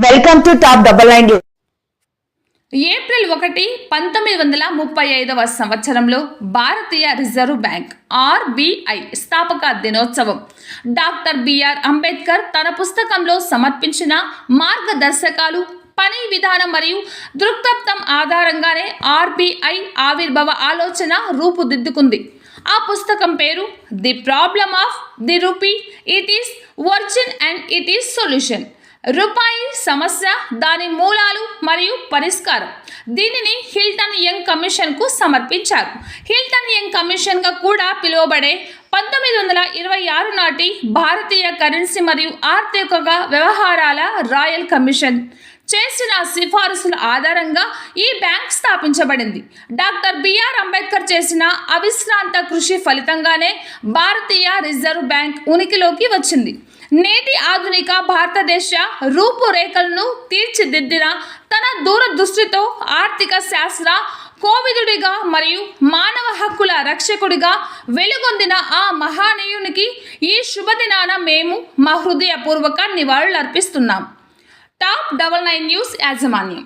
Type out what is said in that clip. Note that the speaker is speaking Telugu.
Welcome to top double nine news. April 1, 1935 సంవత్సరంలో భారతీయ రిజర్వ్ బ్యాంక్ ఆర్బీఐ స్థాపక దినోత్సవం. డాక్టర్ బిఆర్ అంబేద్కర్ తన పుస్తకంలో సమర్పించిన మార్గదర్శకాలు, పని విధానం మరియు దృక్పథం ఆధారంగానే ఆర్బీఐ ఆవిర్భావ ఆలోచన రూపుదిద్దుకుంది. ఆ పుస్తకం పేరు the problem of the rupee, it is origin and it is solution. రూపాయి సమస్య, దాని మూలాలు మరియు పరిష్కారం. దీనిని హిల్టన్ యంగ్ కమిషన్కు సమర్పించారు. హిల్టన్ యంగ్ కమిషన్గా కూడా పిలువబడే 1926 నాటి భారతీయ కరెన్సీ మరియు ఆర్థిక వ్యవహారాల రాయల్ కమిషన్ చేసిన సిఫారసుల ఆధారంగా ఈ బ్యాంక్ స్థాపించబడింది. డాక్టర్ బిఆర్ అంబేద్కర్ చేసిన అవిశ్రాంత కృషి ఫలితంగానే భారతీయ రిజర్వ్ బ్యాంక్ ఉనికిలోకి వచ్చింది. నేటి ఆధునిక భారతదేశ రూపురేఖలను తీర్చిదిద్దిన తన దూరదృష్టితో ఆర్థిక శాస్త్ర కోవిదుడిగా మరియు మానవ హక్కుల రక్షకుడిగా వెలుగొందిన ఆ మహానీయునికి ఈ శుభదినాన మేము మా హృదయపూర్వక నివాళులర్పిస్తున్నాం. టాప్ 99 న్యూస్ యాజమాన్యం.